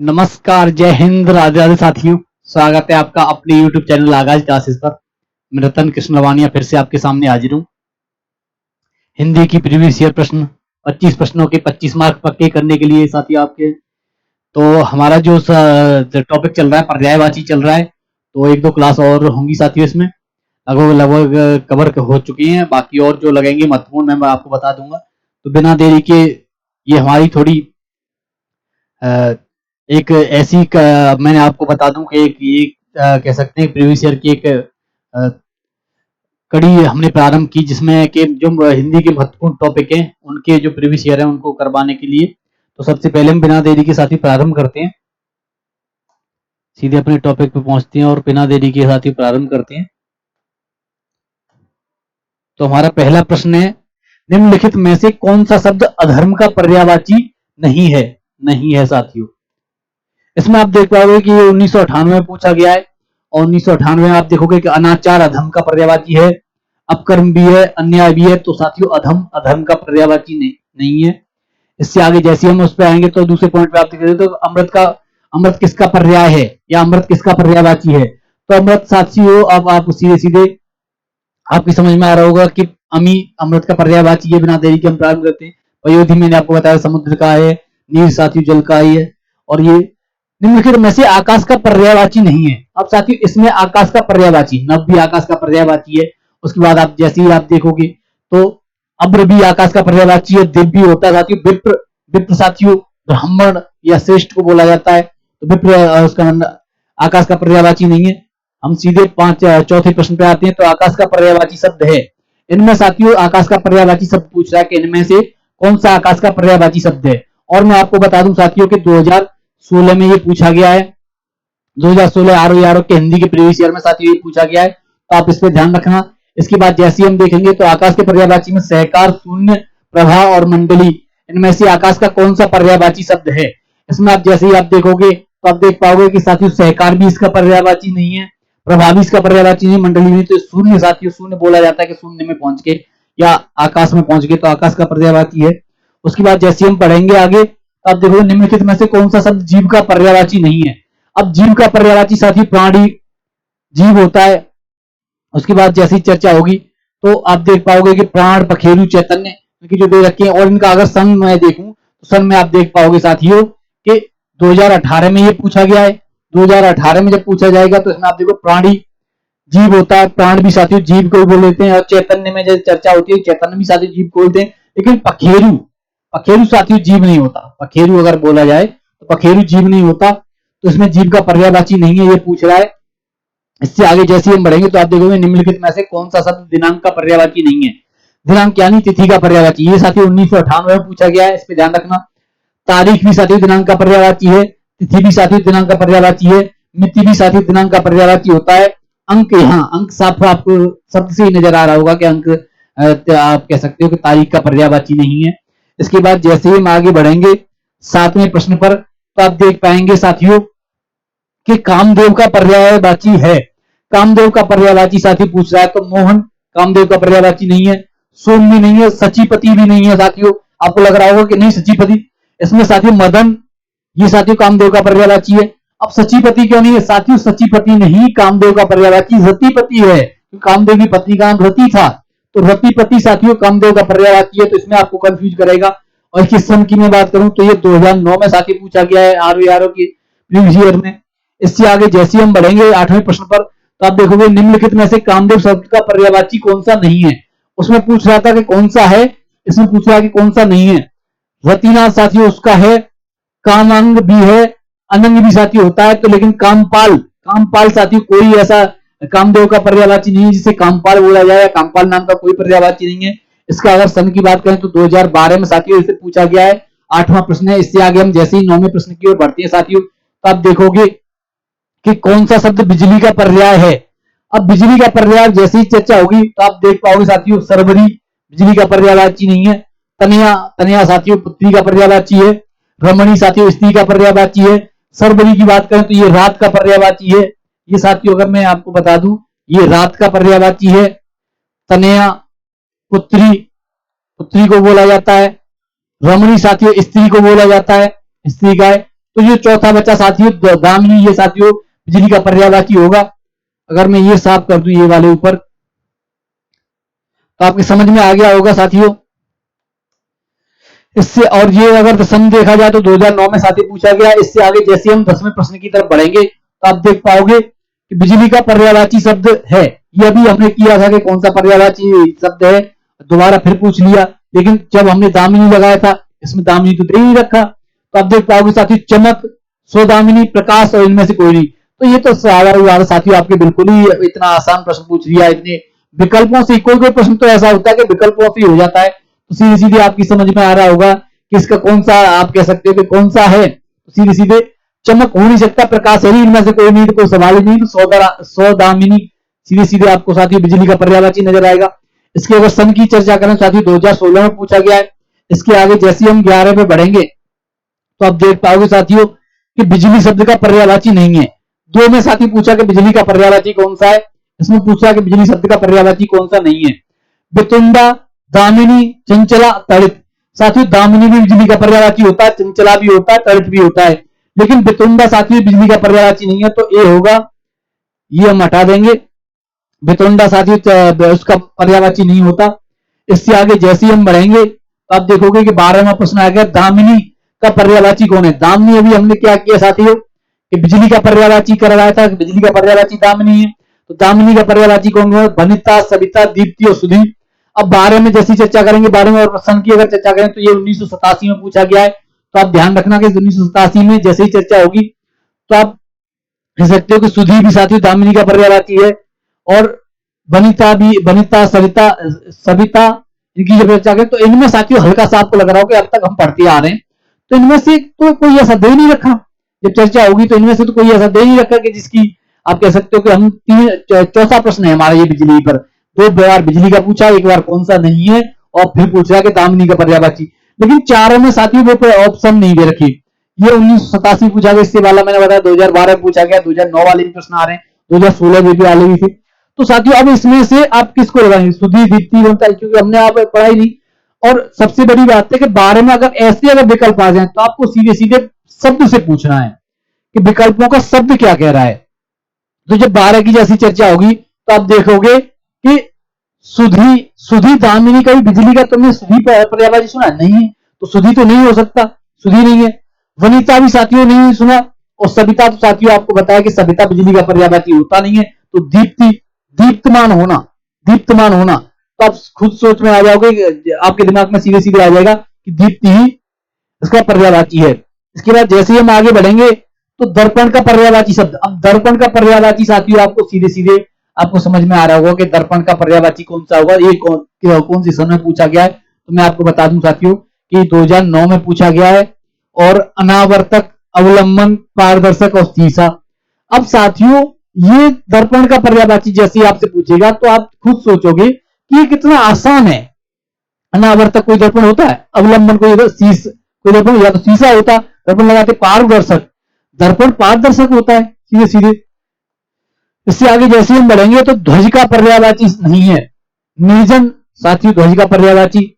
नमस्कार, जय हिंद, राधे राधे साथियों। स्वागत है आपका अपने YouTube चैनल आगाज क्लासेस पर। मैं रतन कृष्ण लवानिया फिर से आपके सामने हाजिर हूँ। हिंदी की प्रीवियस ईयर प्रश्न 25 प्रश्नों के 25 मार्क पक्के करने के लिए साथी आपके। तो हमारा जो टॉपिक चल रहा है पर्यायवाची चल रहा है, तो एक दो क्लास और होंगी साथियों। इसमें लगभग कवर हो चुकी हैं, बाकी और जो लगेंगे महत्वपूर्ण मैं आपको बता दूंगा। तो बिना देरी के ये हमारी थोड़ी एक ऐसी मैंने आपको बता दूं कि एक कह सकते हैं प्रीवियस ईयर की एक कड़ी हमने प्रारंभ की, जिसमें कि जो हिंदी के महत्वपूर्ण टॉपिक हैं उनके जो प्रीवियस ईयर है उनको करवाने के लिए। तो सबसे पहले हम बिना देरी के साथ ही प्रारंभ करते हैं, सीधे अपने टॉपिक पे पहुंचते हैं और बिना देरी के साथ ही प्रारंभ करते हैं। तो हमारा पहला प्रश्न है, निम्नलिखित में से कौन सा शब्द अधर्म का पर्यायवाची नहीं है? नहीं है साथियों। इसमें आप देख पाओगे कि 1998 में पूछा गया है, और 1998 में आप देखोगे कि अनाचार अधम का पर्यायवाची है, अपकर्म भी है, अन्याय भी है। तो साथियों अधम का पर्यायवाची नहीं है। इससे आगे जैसे हम उस पर आएंगे तो दूसरे पॉइंट पे आप देख तो अमृत किसका पर्याय है या अमृत किसका पर्यायवाची है? तो अमृत साथियों अब आप सीधे सीधे आपकी समझ में आ रहा होगा कि अमी अमृत का पर्यायवाची है। बिना देरी के हम प्रारंभ करते हैं। पयोधी मैंने आपको बताया समुद्र का है, नीर साथियों जल का ही है, और ये निम्नलिखित में से आकाश का पर्यायवाची नहीं है। अब साथियों इसमें आकाश का पर्यायवाची नभ भी आकाश का पर्यायवाची है। उसके बाद आप जैसे ही आप देखोगे तो अब्र भी आकाश का पर्यायवाची है, दिव्य भी होता है साथियों। विप्र विप्र साथियों ब्राह्मण या श्रेष्ठ को बोला जाता है, तो विप्र उसका आकाश का पर्यायवाची नहीं है। हम सीधे चौथे प्रश्न पे आते हैं। तो आकाश का पर्यायवाची शब्द है, इनमें साथियों आकाश का पर्यायवाची शब्द पूछ रहा है कि इनमें से कौन सा आकाश का पर्यायवाची शब्द है। और मैं आपको बता दूं साथियों कि 2016 में ये पूछा गया है। 2016 आरओ के हिंदी के प्रीवियस ईयर में साथियों ये पूछा गया है, तो आप इस पे ध्यान रखना। इसके बाद जैसे हम देखेंगे तो आकाश के पर्यायवाची में सहकार, शून्य, प्रभा और मंडली, इनमें से आकाश का कौन सा पर्यायवाची शब्द है? इसमें आप जैसे ही आप देखोगे तो आप देख पाओगे कि साथियों सहकार भी इसका पर्यायवाची नहीं है, प्रभा भी इसका पर्यायवाची नहीं, मंडली नहीं। तो शून्य साथियों शून्य बोला जाता है कि शून्य में पहुंच के या आकाश में पहुंच गए, तो आकाश का पर्यायवाची है। उसके बाद जैसे हम पढ़ेंगे आगे, अब देखो निम्नलिखित में से कौन सा शब्द जीव का पर्यायवाची नहीं है? अब जीव का पर्यायवाची साथी प्राणी जीव होता है। उसके बाद जैसी चर्चा होगी तो आप देख पाओगे कि प्राण, पखेरु, चैतन्य इनकी जो दे रखी है। और इनका अगर सन में देखूं तो सन में आप देख पाओगे साथियों कि 2018 में ये पूछा गया है। 2018 में जब पूछा जाएगा तो इसमें आप देखो प्राणी जीव होता है, प्राण भी साथियों जीव को बोल देते हैं, और चैतन्य में जब चर्चा होती है चैतन्य भी साथियों जीव को बोलते हैं। लेकिन पखेरु पखेरु साथियों जीव नहीं होता। पखेरु अगर बोला जाए तो पखेरु जीव नहीं होता, तो इसमें जीव का पर्यायवाची नहीं है, ये पूछ रहा है। इससे आगे जैसे हम बढ़ेंगे तो आप देखोगे निम्नलिखित में से कौन सा शब्द दिनांक का पर्यायवाची नहीं है? दिनांक यानी तिथि का पर्यायवाची, ये साथियों 1998 में पूछा गया है, इस पे ध्यान रखना। तारीख भी साथियों दिनांक का पर्यायवाची है, तिथि भी साथियों दिनांक का पर्यायवाची है, मिति भी साथियों दिनांक का पर्यायवाची होता है। अंक, यहाँ अंक साफ आपको शब्द से ही नजर आ रहा होगा कि अंक आप कह सकते हो कि तारीख का पर्यायवाची नहीं है। इसके बाद जैसे ही हम आगे बढ़ेंगे 7वें प्रश्न पर, तो आप देख पाएंगे साथियों कि कामदेव का पर्यायवाची है। कामदेव का पर्यायवाची साथी पूछ रहा है, तो मोहन कामदेव का पर्यायवाची नहीं है, सोम भी नहीं है, सचीपति भी नहीं है साथियों। आपको लग रहा होगा कि नहीं सचीपति, इसमें साथियों मदन ये साथियों कामदेव का पर्यायवाची है। अब सचीपति क्यों नहीं है साथियों? सचीपति नहीं कामदेव का पर्यायवाची रतिपति है। कामदेव की पत्नी का नाम रति था, तो रतिपति साथियों कामदेव का पर्यायवाची है। तो इसमें आपको कंफ्यूज करेगा। और इसकी सन की मैं बात करूं तो ये 2009 में साथी पूछा गया है आरओ की प्रीवियस ईयर में। इससे आगे जैसे हम बढ़ेंगे 8वें प्रश्न पर, तो आप देखोगे निम्नलिखित में से कामदेव शब्द का पर्यायवाची कौन सा नहीं है? उसमें पूछ रहा था कि कौन सा है, इसमें पूछ रहा है कि कौन सा नहीं है। रतिनाथ साथियों उसका है, कामांग भी है, अनंग भी साथियों होता है। तो लेकिन कामपाल साथियों कोई ऐसा कामदेव का पर्यायवाची नहीं है जिसे कामपाल बोला जाए, कामपाल नाम का कोई पर्यायवाची नहीं है। इसका अगर सन की बात करें तो 2012 में साथियों इसे पूछा गया है। 8वां प्रश्न है। इससे आगे हम जैसे ही 9वें प्रश्न की ओर बढ़ते हैं साथियों, तो आप देखोगे कि कौन सा शब्द बिजली का पर्याय है। अब बिजली का पर्याय जैसे ही चर्चा होगी तो आप देख पाओगे साथियों सरवरी बिजली का पर्यायवाची नहीं है। तनया तनया साथियों पुत्री का पर्यायवाची है। रमणी साथियों स्त्री का पर्यायवाची है। सरवरी की बात करें तो ये रात का पर्यायवाची है। ये साथियों अगर मैं आपको बता दूं ये रात का पर्यायवाची है। तनया पुत्री पुत्री को बोला जाता है। रमणी साथियों स्त्री को बोला जाता है, स्त्री का है। तो ये चौथा बच्चा साथियों दामिनी, ये साथियों बिजली का पर्यायवाची होगा। अगर मैं ये साफ कर दूं ये वाले ऊपर, तो आपकी समझ में आ गया होगा साथियों। इससे और ये अगर दसम देखा जाए तो 2009 में साथी पूछा गया। इससे आगे जैसे हम 10वें प्रश्न की तरफ बढ़ेंगे तो आप देख पाओगे कि बिजली का पर्यायवाची शब्द है। ये अभी हमने किया था कि कौन सा पर्यायवाची शब्द है, दोबारा फिर पूछ लिया, लेकिन जब हमने दामिनी लगाया था इसमें दामिनी तो दे ही रखा। तो आप देख पाओगे साथी चमक, स्वदामिनी, प्रकाश और इनमें से कोई नहीं। तो ये तो साधारण साथियों आपके बिल्कुल ही इतना आसान प्रश्न पूछ लिया। इतने विकल्पों से कोई कोई प्रश्न तो ऐसा होता है कि विकल्पों से हो जाता है, तो सीधे सीधे आपकी समझ में आ रहा होगा कि इसका कौन सा आप कह सकते हो कि कौन सा है। तो सीधे सीधे चमक हो नहीं सकता, प्रकाश है ही, इनमें से कोई नहीं, तो कोई सवाल ही नहीं। तो स्वदामिनी सीधे सीधे आपको साथियों बिजली का पर्यायवाची नजर आएगा। इसके अगर सन की चर्चा करें साथियों 2016 में पूछा गया है। इसके आगे जैसे हम 11 पे बढ़ेंगे तो आप देख पाओगे साथियों कि बिजली शब्द का पर्यायवाची नहीं है। 2 में साथी पूछा कि बिजली का पर्यायवाची कौन सा है, इसमें पूछा कि बिजली शब्द का पर्यायवाची कौन सा नहीं है। वितुंडा, दामिनी, चंचला, तड़ित। साथियों दामिनी भी बिजली का पर्यायवाची होता है, चंचला भी होता है, तड़ित भी होता है, लेकिन वितुंडा साथियों बिजली का पर्यायवाची नहीं है। तो ए होगा, ये हम हटा देंगे। वितुंडा साथियों उसका पर्यायवाची नहीं होता। इससे आगे जैसे ही हम बढ़ेंगे तो आप देखोगे कि 12वां प्रश्न आ गया, दामिनी का पर्यायवाची कौन है। दामिनी अभी हमने क्या किया साथियों कि बिजली का पर्यायवाची करवाया था, बिजली का पर्यायवाची दामिनी है। तो दामिनी का पर्यायवाची कौन है, वनिता, सविता, दीप्ति और सुधीर। अब 12 में जैसी चर्चा करेंगे, 12वें और सन की अगर चर्चा करें तो ये 1987 में पूछा गया है। तो आप ध्यान रखना कि 1987 में जैसे ही चर्चा होगी तो आप कह सकते हो कि सुधी भी साथियों दामिनी का पर्यायवाची है, और वनिता भी, वनिता, सविता, सविता, इनकी जब चर्चा करें तो इनमें साथियों हल्का सा आपको लग रहा हो कि अब तक हम पढ़ते आ रहे हैं, तो इनमें से तो कोई ऐसा दे नहीं रखा। जब चर्चा होगी तो इनमें से तो कोई ऐसा दे नहीं रखा कि जिसकी आप कह सकते हो कि हम चौथा प्रश्न है हमारा ये बिजली पर। 2 बार बिजली का पूछा, एक बार कौन सा नहीं है, और फिर पूछ रहा है कि दामिनी का पर्यायवाची। लेकिन चारों में साथियों वो ऑप्शन नहीं दे रखी। ये 1987 पूछा गया, इससे वाला मैंने बताया 2012 में पूछा गया, 2009 वाले भी प्रश्न आ रहे हैं, 2016 में भी वाले भी थे। तो साथियों अब इसमें से आप किसको लगाएंगे, सुधी, दीप्ति, वनिता, क्योंकि हमने आप पढ़ाई नहीं। और सबसे बड़ी बात है कि 12 में अगर ऐसे अगर विकल्प आ जाए तो आपको सीधे सीधे शब्द से पूछना है कि विकल्पों का शब्द क्या कह रहा है। तो जब 12 की जैसी चर्चा होगी तो आप देखोगे कि सुधी, सुधी दामिनी का भी बिजली का तुमने सुधी पर्यायवाची सुना नहीं है, तो सुधी तो नहीं हो सकता, सुधी नहीं है। वनिता भी साथियों नहीं सुना, और सविता तो साथियों आपको बताया कि सविता बिजली का पर्यायवाची होता नहीं है। तो दीप्ति, दीप्तमान होना, दीप्तमान होना, तो आप खुद सोच में आ जाओगे, आपके दिमाग में सीधे सीधे आ जाएगा कि दीप्ति ही इसका पर्यायवाची है। इसके बाद जैसे ही हम आगे बढ़ेंगे तो दर्पण का पर्यायवाची शब्द। अब दर्पण का पर्यायवाची साथियों आपको सीधे सीधे आपको समझ में आ रहा होगा कि दर्पण का पर्यायवाची कौन सा होगा, ये कौन सी सन में पूछा गया है। तो मैं आपको बता दूं साथियों कि 2009 में पूछा गया है, और अनावर्तक, अवलंबन, पारदर्शक और शीशा। अब साथियों ये दर्पण का पर्यायवाची जैसे आपसे पूछेगा तो आप खुद सोचोगे कि ये कितना आसान है। अनावर्तक कोई दर्पण होता है, अवलंबन कोई दर्पण या तो शीशा होता, दर्पण लगाते। पारदर्शक, दर्पण पारदर्शक होता है सीधे सीधे। इससे आगे जैसे हम बढ़ेंगे तो ध्वज का पर्यायवाची नहीं है। निर्जन साथियों ध्वज का पर्यायवाची,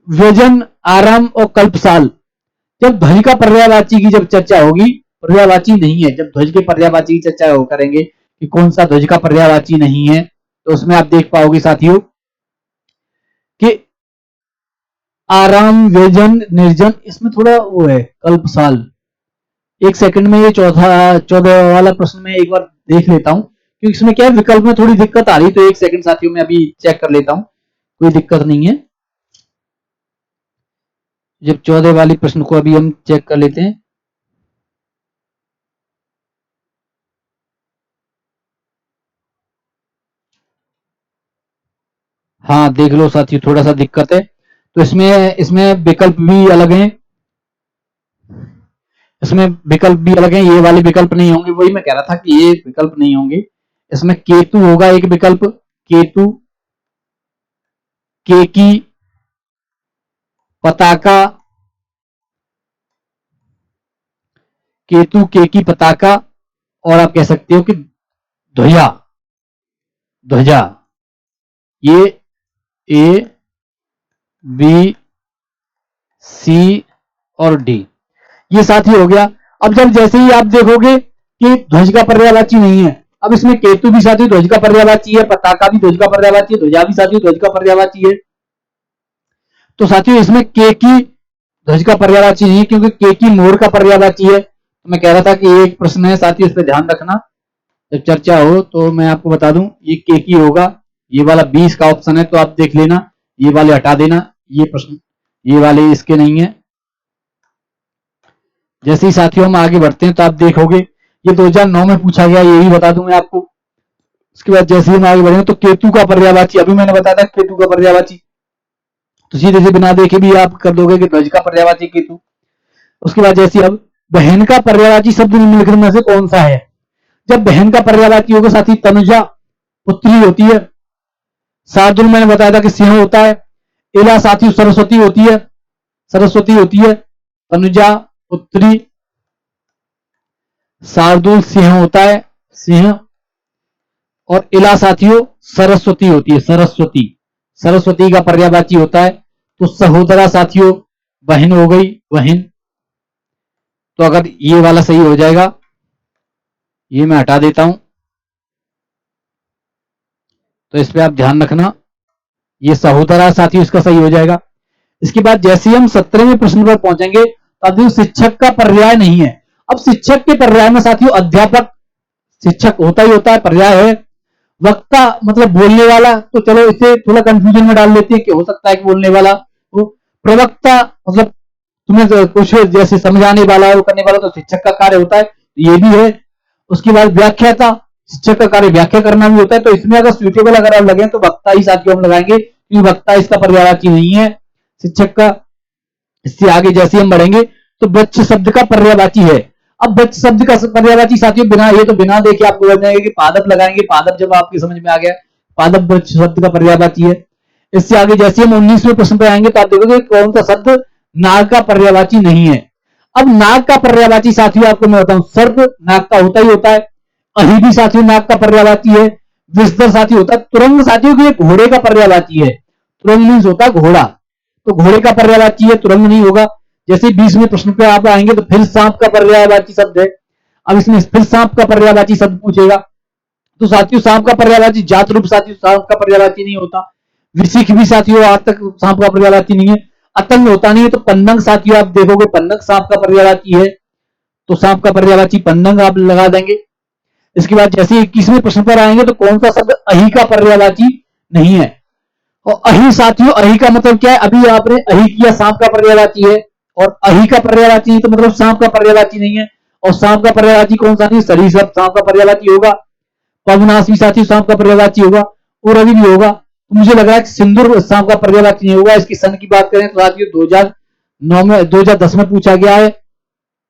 व्यजन, आराम और कल्पसाल। जब ध्वज का पर्यायवाची की जब चर्चा होगी, पर्यायवाची नहीं है, जब ध्वज के पर्यायवाची की चर्चा करेंगे कि कौन सा ध्वज का पर्यायवाची नहीं है, तो उसमें आप देख पाओगे साथियों कि आराम, व्यजन, निर्जन, इसमें थोड़ा वो है कल्पसाल। एक सेकंड में ये 14 वाला प्रश्न में एक बार देख लेता हूं, क्योंकि इसमें क्या है विकल्प में थोड़ी दिक्कत आ रही, तो एक सेकंड साथियों में अभी चेक कर लेता हूं, कोई दिक्कत नहीं है। जब 14 वाली प्रश्न को अभी हम चेक कर लेते हैं। हाँ देख लो साथियों थोड़ा सा दिक्कत है, तो इसमें इसमें विकल्प भी अलग हैं, इसमें विकल्प भी अलग हैं, ये वाले विकल्प नहीं होंगे, वही मैं कह रहा था कि ये विकल्प नहीं होंगे। इसमें केतु होगा एक विकल्प, केतु, केकी, पताका, केतु, केकी, पताका, और आप कह सकते हो कि ध्वजा, ध्वजा। ये ए, बी, सी और डी, ये साथी हो गया। अब जब जैसे ही आप देखोगे कि ध्वज का पर्यायवाची नहीं है, अब इसमें केतु भी साथियों ध्वज का पर्यायवाची है, पताका भी ध्वज का पर्यायवाची है, ध्वजा भी साथियों ध्वज का पर्यायवाची है। तो साथियों इसमें के की ध्वज का पर्यायवाची नहीं, क्योंकि के की मोर का पर्यायवाची है। तो मैं कह रहा था कि एक प्रश्न है साथियों, इस पर ध्यान रखना, जब चर्चा हो तो मैं आपको बता दूं, ये के की होगा, ये वाला 20 का ऑप्शन है, तो आप देख लेना, ये वाले हटा देना, ये प्रश्न ये वाले इसके नहीं है। जैसे ही साथियों हम आगे बढ़ते हैं तो आप देखोगे ये 2009 में पूछा गया, ये भी बता दूं मैं आपको। उसके बाद जैसे ही हम आगे बढ़ेंगे तो केतु का पर्यायवाची, अभी मैंने बताया था केतु का पर्यायवाची, तो सीधे से बिना देखे भी आप कर दोगे कि ध्वज का पर्यायवाची केतु। उसके बाद जैसे अब बहन का पर्यायवाची शब्द निम्नलिखित में से कौन सा है? जब बहन का पर्यायवाची होगा साथी तनुजा पुत्री होती है, शार्दुल मैंने बताया था कि सिंह होता है, इला साथी सरस्वती होती है, सरस्वती होती है, तनुजा पुत्री, शार्दुल सिंह होता है, सिंह, और इला साथियों सरस्वती होती है, सरस्वती, सरस्वती का पर्यायवाची होता है। तो सहोदरा साथियों बहन हो गई, बहन। तो अगर ये वाला सही हो जाएगा, ये मैं हटा देता हूं, तो इस पे आप ध्यान रखना, ये सहोदरा साथियों इसका सही हो जाएगा। इसके बाद जैसे ही हम 17वें प्रश्न पर पहुंचेंगे तो अब शिक्षक का पर्याय नहीं है। अब शिक्षक के पर्याय में साथियों अध्यापक, शिक्षक होता ही होता है, पर्याय है। वक्ता मतलब बोलने वाला, तो चलो इसे थोड़ा कंफ्यूजन में डाल लेते हैं कि हो सकता है कि बोलने वाला। तो प्रवक्ता मतलब तुम्हें कुछ जैसे समझाने वाला है, वो करने वाला, तो शिक्षक का कार्य होता है, ये भी है। उसके बाद व्याख्याता, शिक्षक का कार्य व्याख्या करना भी होता है। तो इसमें अगर सुइटेबल अगर आप लगे तो वक्ता ही साथियों हम लगाएंगे, क्योंकि वक्ता इसका पर्यायवाची नहीं है शिक्षक का। इससे आगे जैसे हम बढ़ेंगे तो वृक्ष शब्द का पर्यायवाची है। अब वृक्ष शब्द का पर्यायवाची साथियों बिना, ये तो बिना देखे आपको बन जाएंगे कि पादप लगाएंगे, पादप जब आपकी समझ में आ गया, पादप वृक्ष शब्द का पर्यायवाची है। इससे आगे जैसे हम 19वें प्रश्न पर आएंगे तो आप देखोगे कौन सा शब्द नाग का पर्यायवाची नहीं है। अब नाग का पर्यायवाची साथियों आपको मैं बताऊं, सर्प नाग का होता ही होता है, अहि भी साथियों नाग का पर्यायवाची है, विस्तर साथी होता है, तुरंग साथियों के घोड़े का पर्यायवाची है। तुरंग मीन्स होता है घोड़ा, तो घोड़े का पर्यायवाची है, तुरंग नहीं होगा। जैसे 20वें प्रश्न पे आप आएंगे तो फिर सांप का पर्यायवाची शब्द है। अब इसमें फिर सांप का पर्यायवाची शब्द पूछेगा, तो साथियों सांप का पर्यायवाची जात रूप साथियों सांप का पर्यायवाची नहीं होता। विशिख भी साथियों आज तक सांप का पर्यायवाची नहीं है। अतंग होता नहीं है। तो पन्नग साथियों आप देखोगे पन्नग सांप का पर्यायवाची है, तो सांप का पर्यायवाची पन्नग आप लगा देंगे। इसके बाद जैसे 21वें प्रश्न पर आएंगे तो कौन सा शब्द अहि का पर्यायवाची नहीं है? और अहि साथियों, अहि का मतलब क्या है? अभी आपने अहि किया, सांप का पर्यायवाची है, और अहि का पर्यायवाची नहीं, तो मतलब सांप का पर्यायवाची नहीं है। और सांप का पर्यायवाची कौन सा नहीं? सरीसृप सांप का पर्यायवाची होगा। पवनाश भी साथियों सांप का पर्यायवाची होगा, और अभी भी होगा। तो मुझे लग रहा है कि सिंदूर सांप का पर्यायवाची नहीं होगा। इसकी सन की बात करें तो साथियों 2009 में 2010 में पूछा गया है,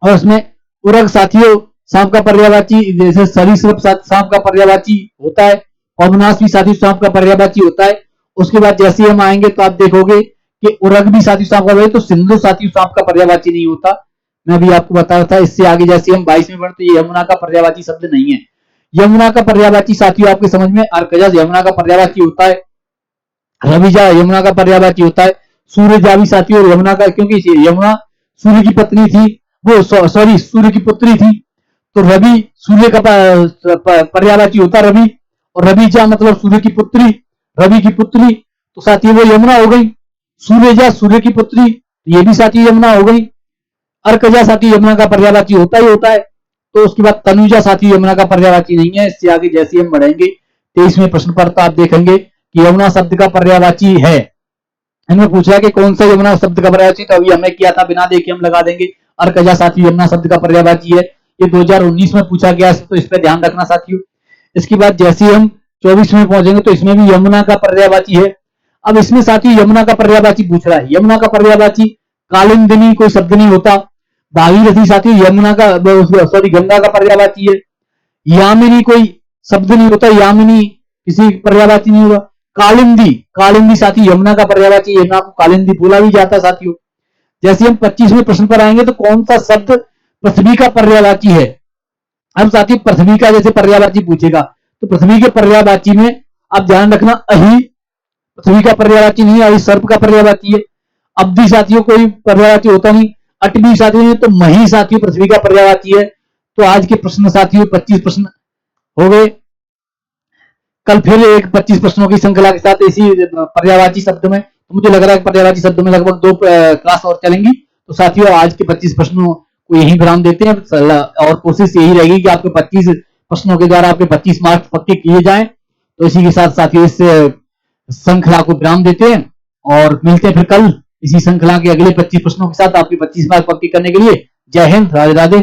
और उसमें उरग साथियों सांप का पर्यायवाची, जैसे सरीसृप सांप का पर्यायवाची होता है, पवनाश भी साथियों सांप का पर्यायवाची होता है। उसके बाद जैसे हम आएंगे तो आप देखोगे कि उरग भी साथियों सांप का, तो सिंधु साथियों सांप का पर्यायवाची नहीं होता। मैं अभी आपको बता रहा था। इससे आगे जैसे हम 22वें बढ़ते तो यमुना का पर्यायवाची शब्द नहीं है। यमुना का पर्यायवाची साथियों आपके समझ में, अर्कजस यमुना का पर्यायवाची होता है, रविजा यमुना का पर्यायवाची होता है, सूर्यजा भी साथियों यमुना का, क्योंकि यमुना सूर्य की पत्नी थी, वो सॉरी सूर्य की पुत्री थी, तो रवि सूर्य का पर्यायवाची होता है रवि, और रविजा मतलब सूर्य की पुत्री, रवि की पुत्री, तो साथियों वो यमुना हो गई। सूर्यजा सूर्य की पुत्री, ये भी साथियों यमुना हो गई। अर्कजा साथियों यमुना का पर्यायवाची होता ही होता है। तो उसके बाद तनुजा साथियों यमुना का पर्यायवाची नहीं है। इससे आगे जैसे हम बढ़ेंगे 23वें प्रश्न पर तो आप देखेंगे कि यमुना शब्द का पर्यायवाची है। इनमें पूछा है कि कौन सा यमुना शब्द का पर्यायवाची, तो अभी हमने किया था, बिना देखे हम लगा देंगे। अर्कजा साथियों यमुना शब्द का पर्यायवाची है, ये 2019 में पूछा गया, तो इस पर ध्यान रखना साथियों। इसके बाद जैसे हम 24 में पहुंचेंगे तो इसमें भी यमुना का पर्यायवाची है। अब इसमें साथियों यमुना का पर्यायवाची पूछ रहा है। यमुना का पर्यायवाची कालिंदिनी कोई शब्द नहीं होता। भागीरथी साथियों यमुना का, सॉरी गंगा का पर्यायवाची है। यामिनी कोई शब्द नहीं होता, यामिनी किसी पर्यायवाची नहीं होगा। कालिंदी, कालिंदी साथियों यमुना का पर्यायवाची, यमुना को कालिंदी बोला भी जाता है साथियों। जैसे हम 25वें प्रश्न पर आएंगे तो कौन सा शब्द पृथ्वी का पर्यायवाची है? अब साथियों पृथ्वी का जैसे पर्यायवाची पूछेगा तो पृथ्वी के पर्यायवाची में आप ध्यान रखना, अहि पृथ्वी का पर्यायवाची नहीं है, अहि सर्प का पर्यायवाची है। अब्धि साथियों कोई पर्यायवाची होता नहीं। अटवी साथियों तो मही साथियों पृथ्वी का पर्यायवाची है। तो आज के प्रश्न साथियों 25 प्रश्न हो गए। कल फिर एक 25 प्रश्नों की श्रृंखला के साथ इसी पर्यायवाची शब्द में, तो मुझे लग रहा है पर्यायवाची शब्द में लगभग 2 क्लास और चलेंगी। तो साथियों आज के 25 प्रश्नों को यही विराम देते हैं और कोशिश यही रहेगी कि आपके 25 प्रश्नों के द्वारा आपके 25 मार्क्स पक्के किए जाएं। तो इसी के साथ साथियों इस श्रृंखला को विराम देते हैं और मिलते हैं फिर कल इसी श्रृंखला के अगले 25 प्रश्नों के साथ आपके 25 मार्क्स पक्के करने के लिए। जय हिंद, राधे राधे।